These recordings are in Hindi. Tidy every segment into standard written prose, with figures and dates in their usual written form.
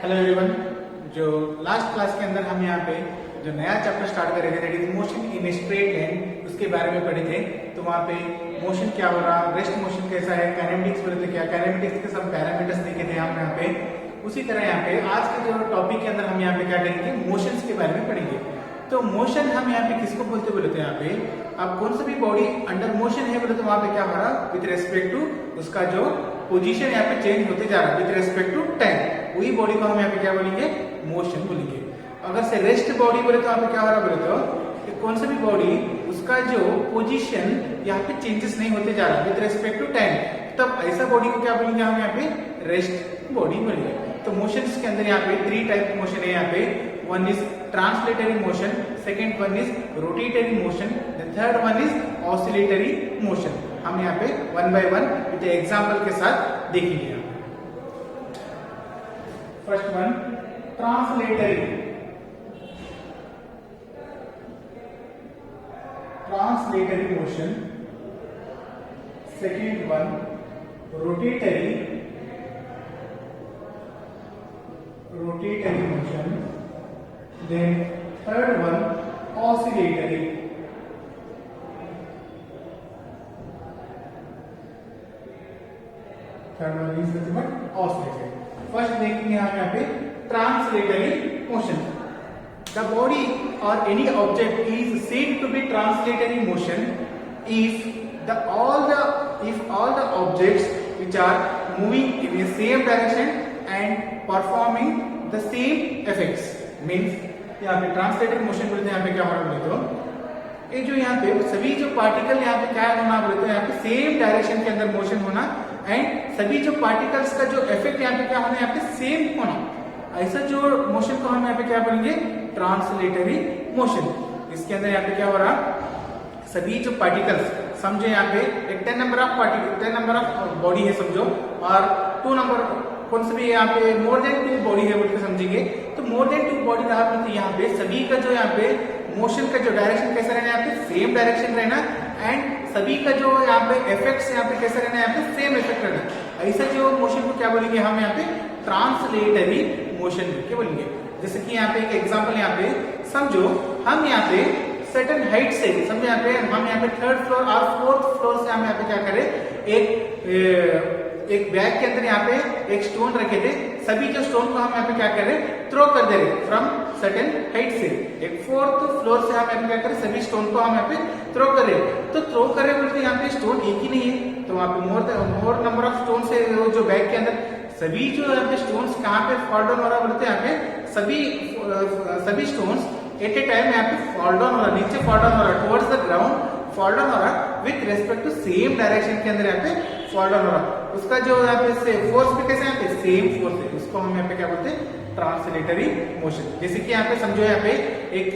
Hello everyone. जो लास्ट क्लास के अंदर हम यहाँ पे जो नया चैप्टर स्टार्ट कर रहे थे that is motion in straight line, उसके बारे में पढ़े थे। तो वहाँ पे मोशन क्या हो रहा, रेस्ट मोशन कैसा है, काइनेमेटिक्स बोले थे क्या, काइनेमेटिक्स के सब पैरामीटर्स देखे थे हम यहाँ पे। उसी तरह यहाँ पे आज के जो टॉपिक के अंदर हम यहाँ पे क्या करेंगे, मोशंस के बारे में पढ़ेंगे। तो मोशन हम यहाँ पे किसको बोलते हैं, यहाँ पे अब कौन सा भी बॉडी अंडर मोशन है बोले तो वहां पे क्या हो रहा, विद रेस्पेक्ट टू उसका जो पोजीशन यहाँ पे चेंज होते जा रहा है विद रेस्पेक्ट टू टाइम, वही बॉडी को हम यहाँ पे क्या बोलेंगे, मोशन बोलेंगे। अगर से रेस्ट बॉडी बोले तो यहाँ पे क्या हो रहा बोले तो कौन सा भी बॉडी उसका जो पोजीशन यहाँ पे चेंजेस नहीं होते जा रहा विद रेस्पेक्ट टू टाइम, तब ऐसा बॉडी को क्या बोलेंगे हम यहाँ पे, रेस्ट बॉडी बोलेंगे। तो मोशंस के अंदर यहाँ पे 3 टाइप मोशन है यहाँ पे। One is translatory motion, second one is rotatory motion, the third one is oscillatory motion. हम यहाँ पे one by one with example के साथ देखेंगे। First one translatory motion, second one rotatory motion, then third one oscillatory. Third one is nothing but oscillatory. First देखेंगे हम यहाँ पे translatory motion. The body or any object is said to be translatory motion if all the objects which are moving in the same direction and performing the same effects means यहाँ पे ट्रांसलेटरी मोशन बोलते हैं। यहाँ पे क्या होना बोले तो ये जो यहाँ पे सभी जो पार्टिकल यहाँ पे क्या होना बोले तो यहाँ पे सेम डायरेक्शन के अंदर मोशन होना एंड सभी जो पार्टिकल्स का जो इफेक्ट यहाँ पे क्या होना, यहाँ पे सेम होना, ऐसा जो मोशन को हम यहाँ पे क्या बोलेंगे, ट्रांसलेटरी मोशन। इसके अंदर यहाँ पे क्या हो रहा, सभी जो पार्टिकल्स समझो यहाँ पे एक 10 number of particle 10 number of body है समझो, और 2 नंबर कौन सा भी यहाँ पे मोर देन 2 बॉडी है बोल के समझेंगे। तो मोर देन 2 बॉडी रहा तो यहाँ पे सभी का जो यहाँ पे मोशन का जो डायरेक्शन कैसा रहना, यहाँ पे सेम डायरेक्शन रहना एंड सभी का जो यहाँ पे इफेक्ट्स यहाँ पे कैसा रहना, यहाँ पे सेम इफेक्ट रहना। ऐसा जो मोशन को क्या बोलेंगे हम यहाँ पे, ट्रांसलेटरी मोशन क्या बोलेंगे। जैसे कि यहाँ पे एक एग्जांपल यहाँ पे समझो, हम यहाँ पे सर्टेन हाइट से समझो यहाँ पे हम यहाँ पे 3rd फ्लोर और 4th फ्लोर से हम यहाँ पे क्या करें, एक बैग के अंदर यहाँ पे एक स्टोन रखे थे, सभी जो स्टोन को हम यहाँ पे क्या करें, थ्रो कर दे रहे फ्रॉम सर्टेन हाइट से। एक 4th फ्लोर से हम यहाँ पे क्या करें, सभी स्टोन को हम यहाँ पे थ्रो कर रहे। तो थ्रो कर रहे बोलते यहाँ पे स्टोन एक ही नहीं है, तो वहाँ पे मोर नंबर ऑफ स्टोन से जो बैग के अंदर सभी जो यहाँ पे स्टोन्स कहाँ पे फॉल डाउन हो रहा बोलते यहाँ पे सभी स्टोन्स एट ए टाइम यहाँ पे फॉल डाउन हो रहा, नीचे फॉल डाउन हो रहा, towards the ground fall down हो रहा with respect to same direction के अंदर यहाँ पे फॉल डाउन हो रहा। उसका जो यहाँ पे फोर्स भी कैसे यहाँ पे सेम फोर्स है, उसको हम यहाँ पे क्या बोलते हैं, ट्रांसलेटरी मोशन। जैसे कि यहाँ पे समझो यहाँ पे एक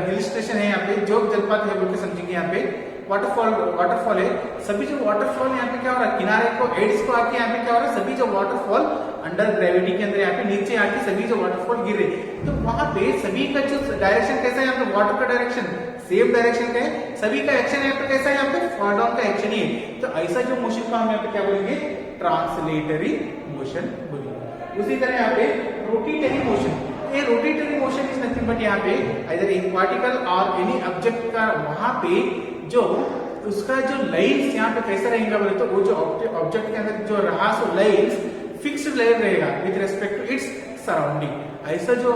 हिल स्टेशन है, यहाँ पे जोग जलपात है बोल के समझेंगे। यहाँ पे वाटरफॉल है, सभी जो वाटरफॉल यहाँ पे क्या हो रहा है, किनारे को एड्स को आके यहाँ पे क्या हो रहा है, सभी जो वाटरफॉल अंडर ग्रेविटी के अंदर यहाँ पे नीचे आके सभी जो वाटरफॉल गिर रहे, तो वहां पे सभी का जो डायरेक्शन कैसा है, यहाँ पे वाटर का डायरेक्शन सेम डायरेक्शन का है, सभी का एक्शन यहाँ पे कैसा है, यहाँ पे फॉल डाउन का एक्शन ही है। तो ऐसा जो मोशन को हम यहाँ पे क्या बोलेंगे, ट्रांसलेटरी मोशन बोलेंगे। उसी तरह यहाँ पे रोटेटरी मोशन, ये rotatory motion is nothing but यहाँ पे आइदर एक पार्टिकल और एनी ऑब्जेक्ट का वहां पे जो उसका जो लाइन्स यहाँ पे कैसा रहेगा बोले तो वो जो ऑब्जेक्ट के अंदर जो रहा सो लाइन्स फिक्स्ड लाइन रहेगा with respect to its surrounding. ऐसा जो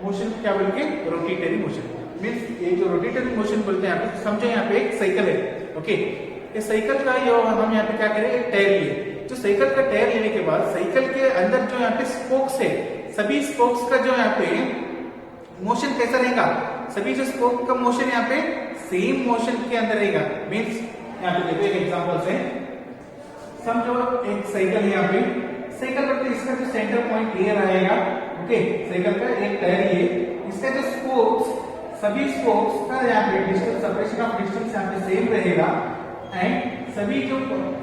मोशन क्या बोलेंगे, रोटेटरी मोशन। मीन्स ये जो रोटेटरी मोशन बोलते हैं यहाँ पे समझो यहाँ पे एक साइकिल है, ओके, ये साइकिल का जो हम यहाँ पे क्या करें, एक टायर लिए। जो साइकिल का टायर लेने के बाद साइकिल के अंदर जो यहाँ पे स्पोक्स है, सभी स्पोक्स का जो यहाँ पे मोशन कैसा रहेगा, सभी जो स्पोक का मोशन यहाँ पे सेम मोशन के अंदर रहेगा। मीन्स यहाँ पे देखो एक एग्जांपल से समझो एक साइकिल है, यहाँ पे साइकिल पर इसका जो सेंटर पॉइंट ये रहेगा, ओके, साइकिल का एक टायर ये, इसका जो स्पोक्स सभी स्पोक्स का यहाँ पे डिस्टेंस, सेपरेशन ऑफ डिस्टेंस यहाँ पे सेम रहेगा एंड सभी जो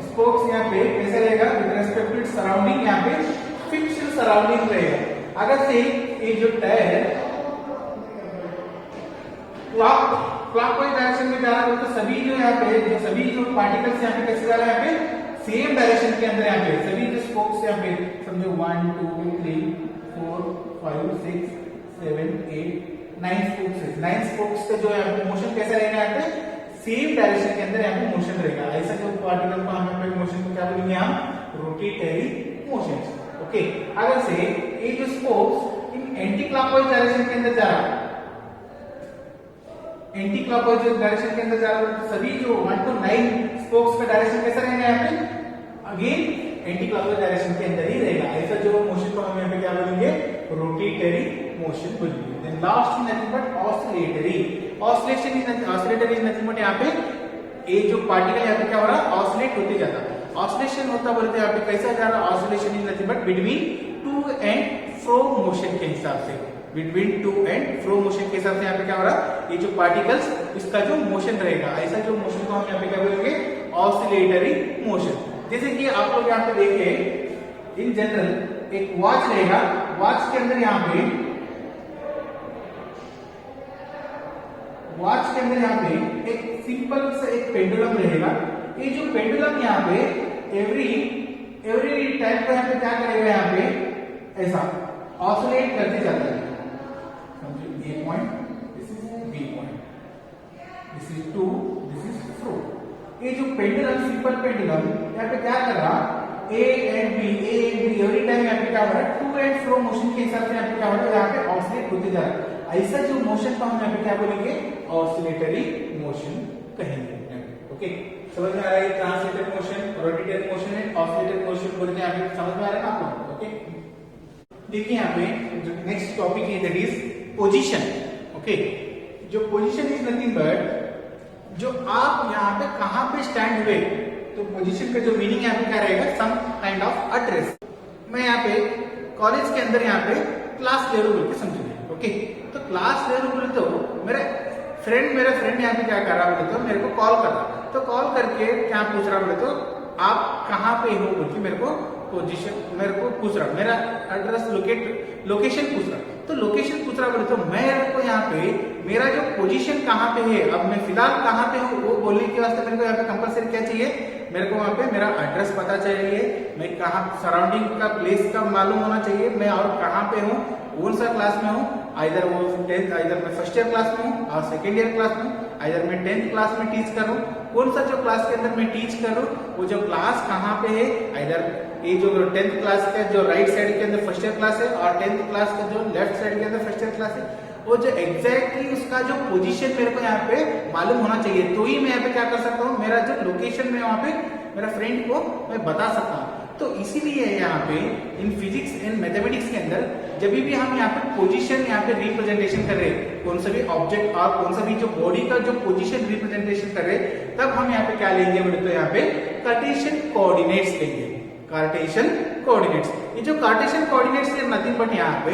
स्पोक्स यहाँ पे कैसे रहेगा, with respect to its surrounding यहाँ पे फिक्स्ड सराउंडिंग रहेगा। अगर से ये जो टायर क्लॉकवाइज डायरेक्शन में जा रहा है तो सभी जो यहाँ पे सभी जो पार्टिकल्स यहाँ पे कैसे जा रहा है, यहाँ पे सेम डायरेक्शन के अंदर यहाँ पे सभी जो स्पोक्स यहाँ पे समझो 1 2 3 4 5 6 7 8 9 स्पोक्स है। 9 स्पोक्स का जो है मोशन कैसा रहेगा यहाँ पे सेम डायरेक्शन के अंदर यहाँ पे मोशन रहेगा। ऐसा जो पार्टिकल को हम यहाँ पे मोशन को क्या बोलेंगे हम रोटेटरी मोशन। ओके, अगर से ये जो स्पोक्स इन एंटी क्लॉकवाइज डायरेक्शन के अंदर जा रहा है, एंटी क्लॉकवाइज डायरेक्शन के अंदर जा रहा है, सभी जो 1 to 9 स्पोक्स का डायरेक्शन कैसा रहेगा यहाँ पे अगेन एंटी क्लॉकवाइज डायरेक्शन के अंदर ही रहेगा। ऐसा जो मोशन को हम यहाँ पे क्या बोलेंगे रोटेटरी मोशन बोलेंगे। Then last is nothing but oscillatory. Oscillation is oscillatory is nothing but यहाँ पे ये जो पार्टिकल यहाँ पे क्या हो रहा है ऑसिलेट होते जाता है। ऑसिलेशन होता बोलते हैं यहाँ पे कैसा जा रहा है oscillation is nothing but between two and fro motion के हिसाब से, between two and fro motion के हिसाब से यहाँ पे क्या हो रहा है ये जो पार्टिकल्स इसका जो मोशन रहेगा, ऐसा जो मोशन को हम यहाँ पे क्या बोलेंगे ऑसिलेटरी मोशन। जैसे कि आप लोग यहाँ पे देखें इन जनरल एक वॉच रहेगा, वॉच के अंदर यहाँ पे एक सिंपल सा एक पेंडुलम रहेगा। ये जो पेंडुलम यहाँ पे एवरी टाइम पर यहाँ पे क्या करेगा यहाँ पे ऐसा ऑसिलेट करते जाता है। समझिए A point, this is B point, this is to, this is fro. ये जो पेंडुलम सिंपल पेंडुलम यहाँ पे क्या कर रहा A and be every time यहाँ पे क्या हो रहा है टू एंड फ्रो मोशन के हिसाब से यहाँ पे क्या हो रहा है यहाँ पे ऑसिलेट होते जा रहा है। ऐसा जो मोशन को हम यहाँ पे क्या बोलेंगे ऑसिलेटरी मोशन कहेंगे। ओके, समझ में आ रहा है ट्रांसलेटरी मोशन, रोटेटरी मोशन है, ऑसिलेटरी मोशन बोलते हैं। यहाँ पे समझ में आ रहा है आपको। ओके, देखिए यहाँ पे जो नेक्स्ट टॉपिक है दैट इज पोजीशन। ओके, जो पोजीशन इज नथिंग बट जो आप यहाँ पे कहां पे स्टैंड हुए, तो पोजीशन का जो मीनिंग यहाँ पे क्या रहेगा सम काइंड ऑफ एड्रेस। मैं यहाँ पे कॉलेज के अंदर यहाँ पे क्लास ले रहा हूँ बोल के समझिए। ओके, तो क्लास ले रहा हूँ बोले तो मेरा फ्रेंड यहाँ पे क्या कर रहा बोले तो मेरे को कॉल कर रहा, तो कॉल करके क्या पूछ रहा बोले तो आप कहाँ पे हो बोल के मेरे को पोजीशन मेरे को पूछ रहा, मेरा एड्रेस लोकेशन पूछ रहा। तो लोकेशन पूछ रहा बोले तो मेरे को यहाँ पे मेरा जो पोजीशन कहाँ पे है, अब मैं फिलहाल कहाँ पे हूँ वो बोलने के वास्ते मेरे को यहाँ पे कंपलसरी क्या चाहिए, मेरे को वहाँ पे मेरा एड्रेस पता चाहिए, मैं कहाँ सराउंडिंग का प्लेस का मालूम होना चाहिए, मैं और कहाँ पे हूँ, कौन सा क्लास में हूँ, आइदर मैं फर्स्ट ईयर क्लास में हूँ और सेकेंड ईयर क्लास में हूँ, आइदर मैं 10th क्लास में टीच कर रहा हूँ, कौन सा जो क्लास के अंदर मैं टीच कर रहा हूँ वो जो क्लास कहाँ पे है, आइदर ये जो 10th क्लास का जो राइट साइड के अंदर फर्स्ट ईयर क्लास है और 10th क्लास का जो लेफ्ट साइड के अंदर फर्स्ट ईयर क्लास है, वो जो एग्जैक्टली उसका जो पोजीशन मेरे को यहाँ पे मालूम होना चाहिए, तो ही मैं यहाँ पे क्या कर सकता हूँ, मेरा जो लोकेशन में वहाँ पे मेरा फ्रेंड को मैं बता सकता हूँ। तो इसीलिए यहाँ पे इन फिजिक्स एंड मैथमेटिक्स के अंदर जब भी हम यहाँ पे पोजीशन यहाँ पे रिप्रेजेंटेशन कर रहे हैं, कौन सा भी ऑब्जेक्ट और कौन सा भी जो बॉडी का जो पोजीशन रिप्रेजेंटेशन कर रहे हैं, तब हम यहाँ पे क्या लेंगे बोले तो यहाँ पे कार्टेशियन कोऑर्डिनेट्स लेंगे। कार्टेशियन कोऑर्डिनेट्स, ये जो कार्टेशियन कोऑर्डिनेट्स है नथिंग बट यहाँ पे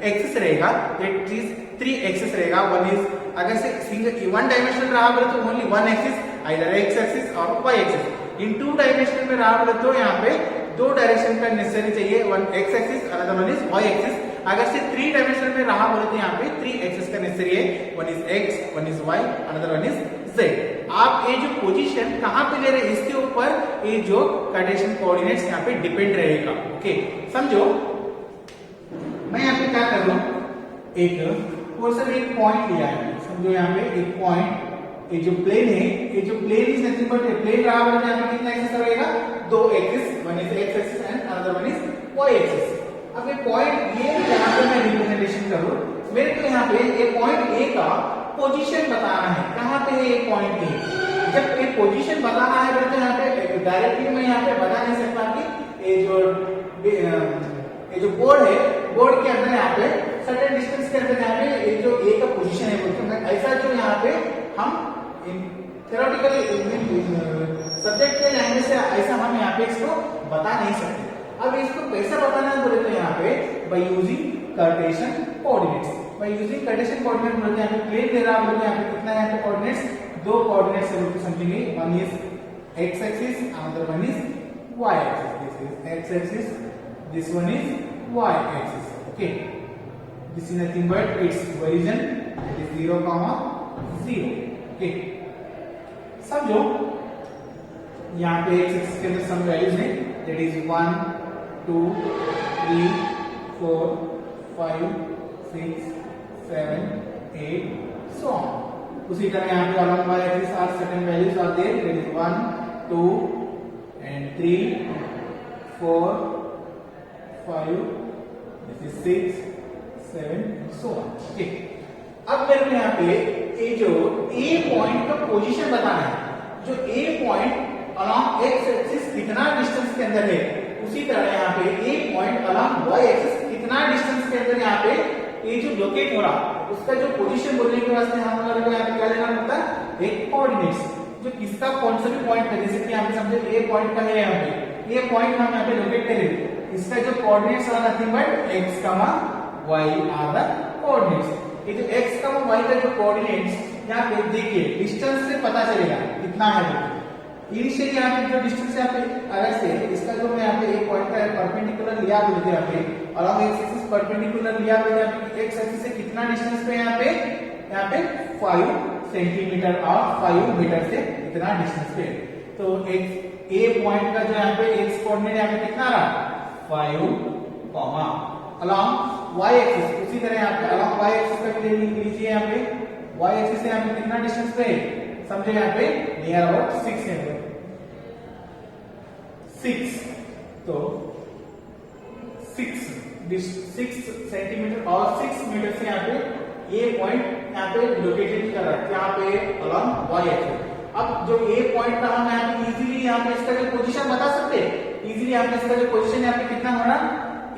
एक्सिस रहेगा, दैट इज 3 एक्सिस रहेगा। वन इज अगर से सिंगल वन डायमेंशनल रहा बोले तो only one axis, either x axis और वाई एक्सिस। इन 2 डायमेंशनल में रहा बोले तो यहाँ पे 2 डायरेक्शन का नेसेसरी चाहिए, one x axis another one is y axis. अगर से 3 डायमेंशनल में रहा बोले तो यहाँ पे 3 एक्सिस का नेसेसरी है, one is x, one is y, another one is z. आप ये जो पोजीशन कहाँ पे ले रहे हैं इसके ऊपर ये जो कार्टेशियन कोऑर्डिनेट्स यहाँ पे डिपेंड रहेगा। ओके, समझो मैं यहाँ पे क्या कर रहा हूँ, एक पॉइंट लिया है, समझो यहाँ पे एक पॉइंट, ये जो प्लेन है, ये जो plane is nothing but plane रहा बोले यहाँ पे कितना एक्सिस रहेगा, 2 axis, one is x axis and another one is y axis. अब ये पॉइंट ये यहाँ पे मैं रिप्रेजेंटेशन करूँ, मेरे को यहाँ पे ये पॉइंट ए का पोजीशन बताना है, कहाँ पे है ये पॉइंट ए। जब ये पोजीशन बताना है तो यहाँ पे डायरेक्टली मैं यहाँ पे बता नहीं सकता कि ये जो बोर्ड है, बोर्ड के अंदर यहाँ पे सर्टेन डिस्टेंस के अंदर यहाँ पे ये जो ए का पोजीशन है बोलते हैं, ऐसा जो यहाँ पे हम थ्योरेटिकली सब्जेक्ट के लैंग्वेज से ऐसा हम यहाँ पे इसको बता नहीं सकते। अब इसको कैसे बताना है बोले तो यहाँ पे by using Cartesian coordinates. By using Cartesian coordinate बोलते हैं यहाँ पे प्लेन दे रहा बोलते हैं यहाँ पे कितना यहाँ पे कोऑर्डिनेट्स, 2 कोऑर्डिनेट्स से बोलते समझेंगे, one is x axis another one is y axis, this is x axis, this one is y axis. Okay, this is nothing but its origin, it is 0, 0। Okay, समझो यहाँ पे एक्स एक्सिस के अंदर सम वैल्यूज है, दैट इज 1 2 3 4 5 6 7 8 so on. उसी तरह यहाँ पे along y axis are certain values are there. There is 1 2 and 3 4 5 this is 6 7 and so on. Okay. अब मेरे को यहाँ पे ये जो A पॉइंट का पोजीशन बताना है. जो A point along x axis कितना डिस्टेंस के अंदर है, उसी तरह यहाँ पे A point along y axis कितना डिस्टेंस के अंदर यहाँ पे ये जो लोकेट हो रहा उसका जो पोजीशन बोलने के वास्ते हम लोगों को यहाँ पे क्या लेना पड़ता है, एक कोऑर्डिनेट्स जो किसका कौन सा भी पॉइंट है. जैसे कि यहाँ पे समझे A पॉइंट का है, यहाँ पे ये पॉइंट हम यहाँ पे लोकेट करेंगे. इसका जो coordinates are nothing but x, y are the coordinates. ये जो x, y का जो कोऑर्डिनेट्स यहाँ पे देखिए डिस्टेंस से पता चलेगा कितना है. इनिशियली यहाँ पे जो डिस्टेंस यहाँ पे अगर से इसका जो मैं यहाँ पे एक पॉइंट का परपेंडिकुलर लिया बोलते यहाँ पे अलॉन्ग एक्स एक्सिस परपेंडिकुलर लिया बोलते यहाँ पे एक्स एक्सिस से कितना डिस्टेंस पे यहाँ पे 5 सेंटीमीटर और 5 मीटर से इतना डिस्टेंस पे. तो एक ए पॉइंट का जो यहाँ पे एक्स कोऑर्डिनेट यहाँ पे कितना रहा 5 कॉमा अलॉन्ग वाई एक्सिस. उसी तरह यहाँ पे अलॉन्ग वाई एक्सिस का भी लीजिए यहाँ पे वाई एक्सिस से यहाँ पे कितना डिस्टेंस पे समझे यहाँ पे नियर अबाउट 6 है. 6 तो 6 सेंटीमीटर और 6 मीटर से यहाँ पे ये पॉइंट यहाँ पे लोकेटेड कर रहा है यहाँ पे अलॉन्ग वाई एक्सिस. अब जो ए पॉइंट का हम यहाँ पे इजीली यहाँ पे इसका जो पोजीशन बता सकते हैं. इजीली यहाँ पे इसका जो पोजीशन यहाँ पे कितना होना,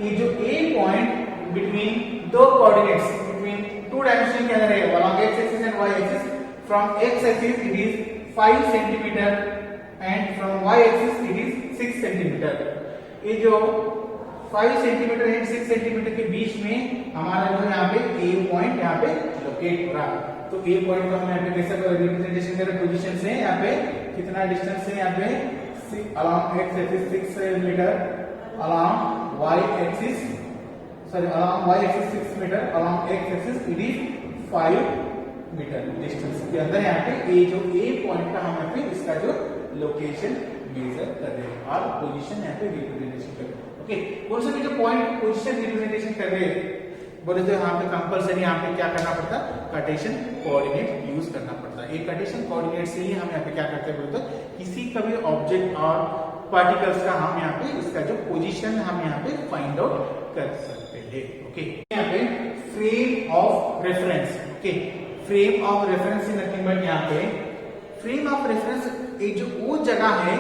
ये जो ए पॉइंट बिटवीन दो कोऑर्डिनेट्स बिटवीन टू डायमेंशन के अंदर है along x axis and y axis. From x axis it is 5 centimetre and from y axis it is 6 centimetre. ये जो 5 सेंटीमीटर एंड 6 सेंटीमीटर के बीच में हमारा जो यहाँ पे ए पॉइंट यहाँ पे लोकेट हो रहा है. तो ए पॉइंट को हम यहाँ पे कैसे रिप्रेजेंटेशन करें पोजीशन से यहाँ पे कितना डिस्टेंस है यहाँ पे along x axis 6 metre along y axis along y axis 6 metre along x axis it is 5 metre distance के अंदर यहाँ पे ये जो ए पॉइंट का हम यहाँ पे इसका जो लोकेशन मेजर कर रहे हैं और पोजीशन यहाँ पे रिप्रेजेंटेशन कर रहे हैं. ओके, कौन सा भी जो पॉइंट पोजीशन रिप्रेजेंटेशन कर रहे हैं बोले तो यहाँ पे कंपलसरी यहाँ पे क्या करना पड़ता है, कार्टेशियन कोऑर्डिनेट यूज करना पड़ता है. एक कार्टेशियन कोऑर्डिनेट से ही हम यहाँ पे क्या करते हैं बोले तो किसी का भी ऑब्जेक्ट और पार्टिकल्स का हम यहाँ पे इसका जो पोजीशन हम यहाँ पे फाइंड आउट कर सकते हैं. ओके, यहाँ पे frame of reference. Okay, frame of reference in nothing but यहाँ पे फ्रेम ऑफ रेफरेंस एक जो वो जगह है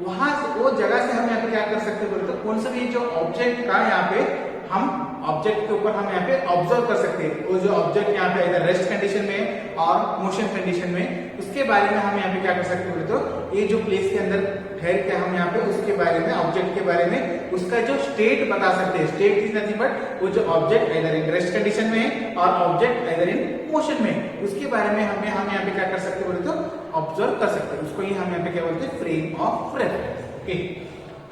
वहां वो जगह से हम यहाँ पे क्या कर सकते हैं बोले तो कौन सा भी जो ऑब्जेक्ट का यहाँ पे हम ऑब्जेक्ट के ऊपर हम यहाँ पे ऑब्जर्व कर सकते हैं. वो जो ऑब्जेक्ट यहाँ पे इधर रेस्ट कंडीशन में और मोशन कंडीशन में उसके बारे में हम यहाँ पे क्या कर सकते हैं बोले तो ये जो प्लेस के अंदर ठहर के हम यहाँ पे उसके बारे में ऑब्जेक्ट के बारे में उसका जो स्टेट बता सकते हैं. स्टेट इज नथिंग बट वो जो ऑब्जेक्ट इधर इन रेस्ट कंडीशन में और ऑब्जेक्ट इधर इन मोशन में उसके बारे में हम यहाँ पे क्या कर सकते हैं बोले तो ऑब्जर्व कर सकते हैं. उसको ही हम यहाँ पे क्या बोलते हैं, फ्रेम ऑफ रेफरेंस. ओके,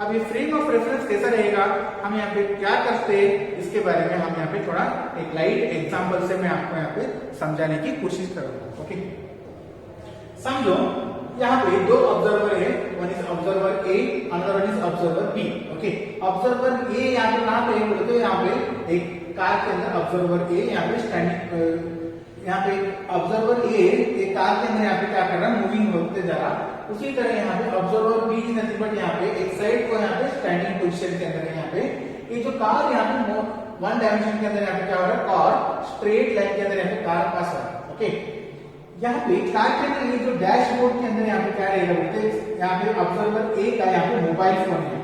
अब ये फ्रेम ऑफ रेफरेंस कैसा रहेगा, हम यहाँ पे क्या करते हैं इसके बारे में हम यहाँ पे थोड़ा एक लाइट एग्जांपल से मैं आपको यहाँ पे समझाने की कोशिश करूंगा. ओके, समझो यहाँ पे दो ऑब्जर्वर है, one is observer A another one is observer B. Okay, observer A यहाँ पे कहाँ पे है बोले तो यहाँ पे एक कार के अंदर ऑब्जर्वर ए यहाँ पे स्टैंडिंग यहाँ पे ऑब्जर्वर ए एक कार के अंदर यहाँ पे क्या कर रहा है, मूविंग होते जा रहा. उसी तरह यहाँ पे observer B is nothing but यहाँ पे एक साइड को यहाँ पे स्टैंडिंग पोजीशन के अंदर यहाँ पे ये जो कार यहाँ पे वन डायमेंशन के अंदर यहाँ पे क्या हो रहा है, कार स्ट्रेट लाइन के अंदर यहाँ पे कार पास हो रहा है. ओके, यहाँ पे कार के अंदर ये जो डैशबोर्ड के अंदर यहाँ पे क्या रहेगा बोलते यहाँ पे ऑब्जर्वर ए का यहाँ पे मोबाइल फोन है.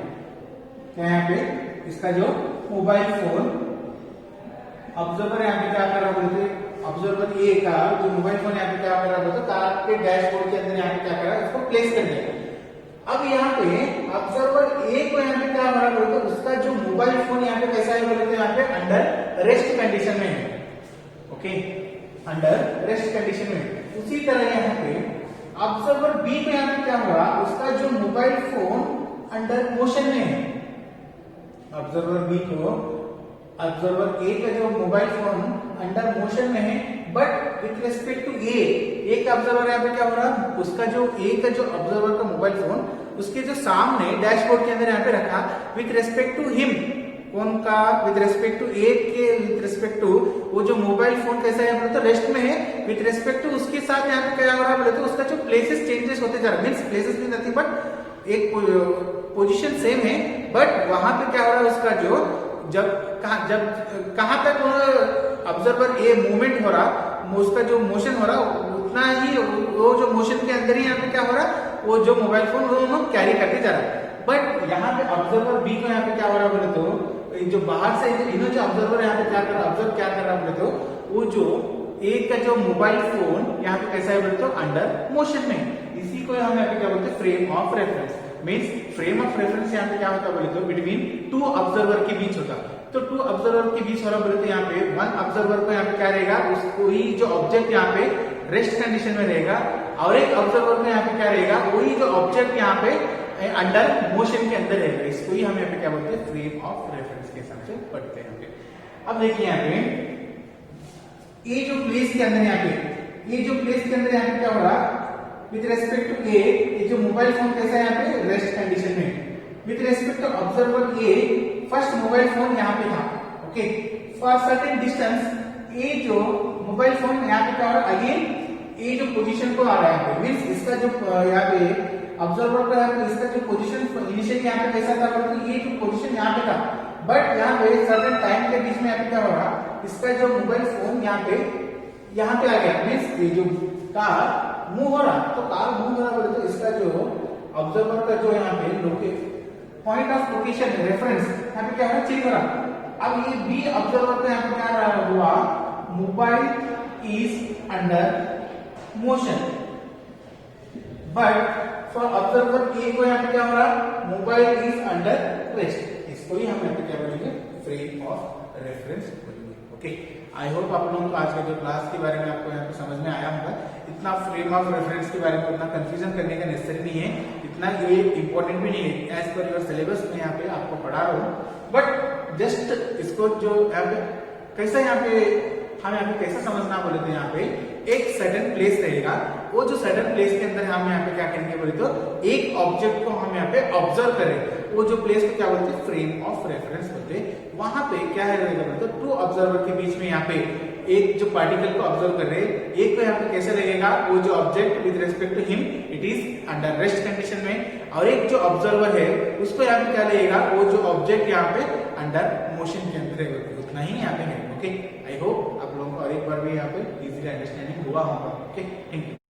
क्या यहाँ पे इसका जो मोबाइल फोन ऑब्जर्वर यहाँ पे क्या कर रहा बोलते ऑब्जर्वर ए का जो मोबाइल फोन यहाँ पे क्या कर रहा बोलते कार के डैशबोर्ड के अंदर यहाँ पे क्या कर रहा है, उसको प्लेस कर दिया. अब यहाँ पे ऑब्जर्वर ए को यहाँ पे क्या हो रहा बोलते उसका जो मोबाइल फोन यहाँ पे कैसा है बोलते यहाँ पे अंडर रेस्ट कंडीशन में है. ओके, अंडर रेस्ट कंडीशन में. उसी तरह यहाँ पे ऑब्जर्वर बी को यहाँ पे क्या हो रहा, उसका जो मोबाइल फोन अंडर मोशन में है. ऑब्जर्वर बी को ऑब्जर्वर ए का जो मोबाइल फोन अंडर मोशन में है बट विथ रिस्पेक्ट टू ए का ऑब्जर्वर यहाँ पे क्या हो रहा, उसका जो ए का जो ऑब्जर्वर का मोबाइल फोन उसके जो सामने डैशबोर्ड के अंदर यहाँ पे रखा विथ रिस्पेक्ट टू हिम कौन का विद रेस्पेक्ट टू ए के विद रेस्पेक्ट टू वो जो मोबाइल फोन कैसा है बोले तो रेस्ट में है, विद रेस्पेक्ट टू उसके साथ यहाँ पे क्या हो रहा है बोले तो उसका जो प्लेसेस चेंजेस होते जा रहा है, मीन्स प्लेसेस भी नथिंग बट एक पोजीशन सेम है, बट वहां पे क्या हो रहा है उसका जो जब कहां तक ऑब्जर्वर ए मूवमेंट हो रहा, उसका जो मोशन हो रहा उतना ही वो जो मोशन के अंदर ही यहाँ पे क्या हो रहा वो जो मोबाइल फोन वो कैरी करते जा रहा है। बट यहाँ पे ऑब्जर्वर बी को यहाँ पे क्या हो रहा बोले तो जो बाहर से इन्हों जो ऑब्जर्वर यहाँ पे क्या कर रहा ऑब्जर्व क्या कर रहा बोले तो वो जो एक का जो मोबाइल फोन यहाँ पे कैसा है बोले तो अंडर मोशन में, इसी को हम यहाँ पे क्या बोलते हैं frame of reference. Means frame of reference यहाँ पे क्या होता बोले तो बिटवीन टू ऑब्जर्वर के बीच होता, तो टू ऑब्जर्वर के बीच हो रहा बोले तो यहाँ पे वन ऑब्जर्वर को यहाँ पे क्या रहेगा उसको ही जो ऑब्जेक्ट यहाँ पे रेस्ट कंडीशन में रहेगा, और एक ऑब्जर्वर को यहाँ पे क्या रहेगा वही जो ऑब्जेक्ट यहाँ पे अंडर मोशन के अंदर रहेगा, इसको ही हम यहाँ पे क्या बोलते हैं फ्रेम ऑफ रेफरेंस के हिसाब से पढ़ते हैं। अब देखिए यहाँ पे ये जो प्लेस के अंदर यहाँ पे ये जो प्लेस के अंदर यहाँ पे क्या हो रहा विद रेस्पेक्ट टू ए, ये जो मोबाइल फोन कैसा है यहाँ पे रेस्ट कंडीशन में, with respect to observer A first mobile phone यहाँ पे था, ओके फॉर सर्टेन डिस्टेंस ये जो मोबाइल फोन यहाँ पे क्या हो रहा अगेन ये जो पोजीशन को आ रहा है, मीन्स इसका जो यहाँ पे ऑब्जर्वर का इसका जो पोजीशन इनिशियली यहाँ पे कैसा था तो ये जो पोजीशन यहाँ पे था, बट यहाँ पे सर्टेन टाइम के बीच में यहाँ पे क्या हो रहा इसका जो मोबाइल फोन यहाँ पे आ गया, मीन्स ये जो कार मूव हो रहा, तो कार मूव हो रहा बोले तो इसका जो ऑब्जर्वर का जो यहाँ पे पॉइंट ऑफ लोकेशन रेफरेंस यहाँ पे क्या हो रहा चेंज हो रहा। अब ये बी ऑब्जर्वर का यहाँ पे क्या हुआ mobile is under motion, but for observer A को यहाँ पे क्या हो रहा मोबाइल इज अंडर रेस्ट, इसको ही हम यहाँ पे क्या बोलेंगे फ्रेम ऑफ रेफरेंस बोलेंगे। ओके आई होप आप लोगों को आज का जो क्लास के बारे में आपको यहाँ पे समझ में आया होगा, इतना फ्रेम ऑफ रेफरेंस के बारे में उतना कंफ्यूजन करने का नेसेसरी नहीं है, इतना ये इंपॉर्टेंट भी नहीं है, एज पर योर सिलेबस में यहाँ पे आपको पढ़ा रहा हूँ, बट जस्ट इसको जो कैसा यहाँ पे हम यहाँ पे कैसा समझना बोले तो यहाँ पे एक सडन प्लेस रहेगा, वो जो सडन प्लेस के अंदर हम यहाँ पे क्या करेंगे बोले तो एक ऑब्जेक्ट को हम यहाँ पे ऑब्जर्व करें, वो जो प्लेस को क्या बोलते हैं फ्रेम ऑफ रेफरेंस बोलते हैं। वहां पे क्या है रहेगा बोले तो टू ऑब्जर्वर के बीच में यहाँ पे एक जो पार्टिकल को ऑब्जर्व कर रहे हैं, एक को यहाँ पे कैसे लगेगा वो जो object with respect to him it is under rest condition में, और एक जो ऑब्जर्वर है उसको यहाँ पे क्या लगेगा वो जो ऑब्जेक्ट यहाँ पे अंडर मोशन के अंदर है, उतना ही यहाँ पे है। ओके आई होप आप लोगों को और एक बार भी यहाँ पे इजीली अंडरस्टैंडिंग हुआ होगा। Okay thank you.